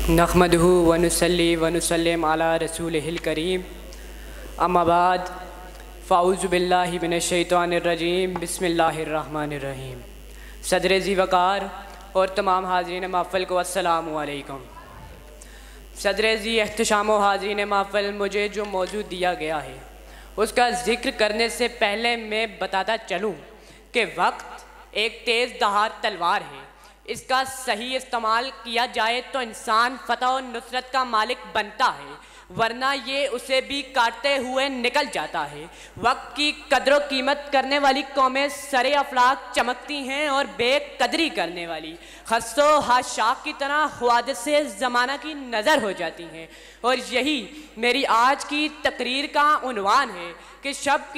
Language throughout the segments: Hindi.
नहमदहु व नुसल्ली व नुसल्लिम अला रसूलिहिल करीम, अम्मा बाद, फ़ाऊज़ु बिल्लाहि मिनश्शैतानिर्रजीम, बिस्मिल्लाहिर्रहमानिर्रहीम। सदर ज़ी वक़ार और तमाम हाज़रीन महफ़िल को अस्सलामु अलैकुम। सदर ज़ी एहतशाम व हाज़रीन महफ़िल, मुझे जो मौजू दिया गया है उसका ज़िक्र करने से पहले मैं बताता चलूँ कि वक्त एक तेज़ दहार तलवार है। इसका सही इस्तेमाल किया जाए तो इंसान फ़तह और नुसरत का मालिक बनता है, वरना ये उसे भी काटते हुए निकल जाता है। वक्त की कदर कीमत करने वाली कौमें सरे अफलाक चमकती हैं और बेकदरी करने वाली खस्सो हाशाक की तरह ख्वादिश से ज़माना की नज़र हो जाती हैं। और यही मेरी आज की तकरीर का उन्वान है कि शब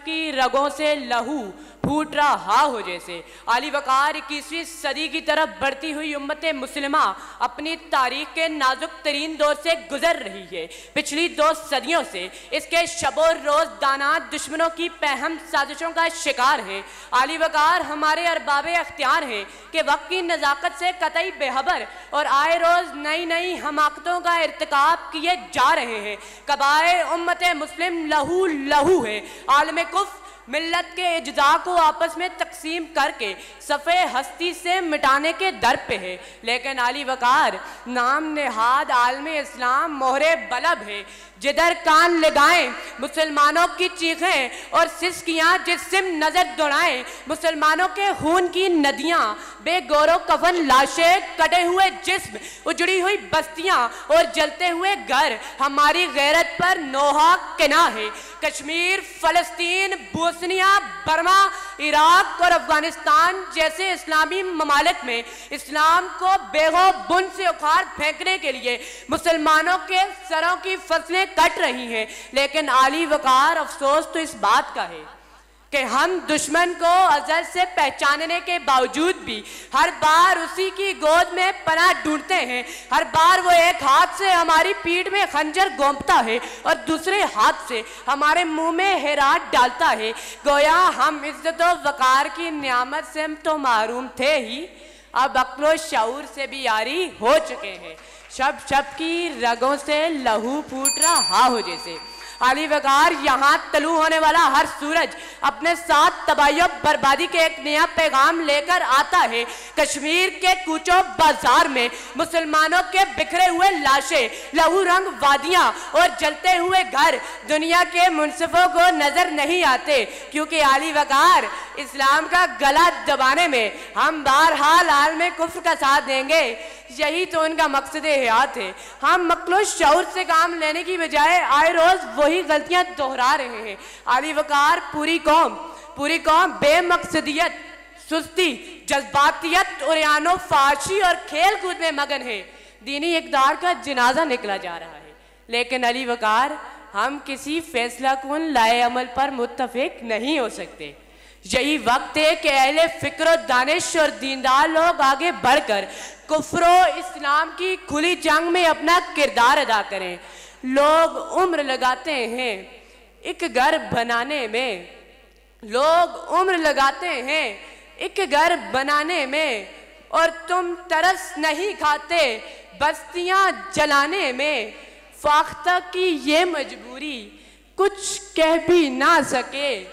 की रगों से लहू फूट रहा हो। जैसे आली वक़ार 21वीं सदी की तरफ बढ़ती हुई उम्मत मुस्लिमा अपनी तारीख़ के नाजुक तरीन दौर से गुजर रही है। पिछली 2 सदियों से इसके शबो रोज़ दाना दुश्मनों की पहम साजिशों का शिकार है। आली वक़ार हमारे अरबाबे अख्तियार हैं कि वक्त की नज़ाकत से कतई बेखबर और आए रोज़ नई नई हमाकतों का इर्तिकाब किए जा रहे हैं। कबाए उम्मत मुस्लिम लहू लहू है। आलम कुफ्र मिल्लत के इज्जा को आपस में तकसीम करके सफ़े हस्ती से मिटाने के दर पे है। लेकिन आली वक़ार नाम नेहाद आलमे इस्लाम मोहरे बलब है। जिधर कान लगाएं मुसलमानों की चीखें और सिसकियाँ जिस्म नज़र दौड़ाएं, मुसलमानों के खून की नदियाँ, बेगौरो कफन लाशें, कटे हुए जिस्म, उजड़ी हुई बस्तियाँ और जलते हुए घर हमारी गैरत पर नोहा किना है। कश्मीर, फ़लस्तीन, बोस्निया, बर्मा, इराक और अफ़गानिस्तान जैसे इस्लामी ममालिक में इस्लाम को बेगो बुन से उखाड़ फेंकने के लिए मुसलमानों के सरों की फसलें कट रही हैं। लेकिन आली वक़ार अफसोस तो इस बात का है कि हम दुश्मन को अज़ल से पहचानने के बावजूद भी हर बार उसी की गोद में पनाह ढूंढते हैं। हर बार वो एक हाथ से हमारी पीठ में खंजर गोंपता है और दूसरे हाथ से हमारे मुंह में हेरात डालता है। गोया हम इज्जत व वक़ार की नियामत से हम तो महरूम थे ही, अब अक्लो शऊर से भी यारी हो चुके हैं। शब की रगों से लहू फूट रहा हो। जैसे आली वक़ार यहाँ तलू होने वाला हर सूरज अपने साथ तबाही और बर्बादी के एक नया पैगाम लेकर आता है। कश्मीर के कूचो बाजार में मुसलमानों के बिखरे हुए लाशें, लहू रंग वादियाँ और जलते हुए घर दुनिया के मुनसिफों को नजर नहीं आते, क्योंकि आली वक़ार इस्लाम का गला दबाने में हम बहरहाल आलम कुफ्र का साथ देंगे। यही तो उनका मकसद हयात है। हम मकलो शऊर से काम लेने की बजाय आए रोज वही गलतियां दोहरा रहे हैं। आली वक़ार पूरी कौम बेमकसदियत, सुस्ती, जज्बातियत और यानो फाशी और खेल कूद में मगन है। दीनी इक़दार का जनाजा निकला जा रहा है। लेकिन अली वक़ार हम किसी फैसला कुन लाए अमल पर मुत्तफिक नहीं हो सकते। यही वक्त है कि अहले फ़िक्र, दानिश और दीनदार लोग आगे बढ़कर कुफ्रो इस्लाम की खुली जंग में अपना किरदार अदा करें। लोग उम्र लगाते हैं एक घर बनाने में, और तुम तरस नहीं खाते बस्तियां जलाने में। फाख्ता की ये मजबूरी कुछ कह भी ना सके,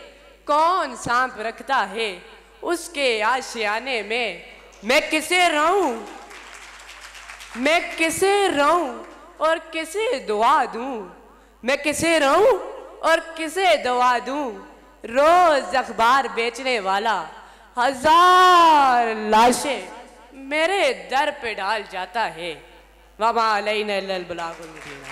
कौन सांप रखता है उसके आशियाने में। मैं किसे रहूं और किसे दुआ दूं, रोज अखबार बेचने वाला 1000 लाशें मेरे दर पे डाल जाता है। वमा अलैना इल्लल बलागुल मुबीन।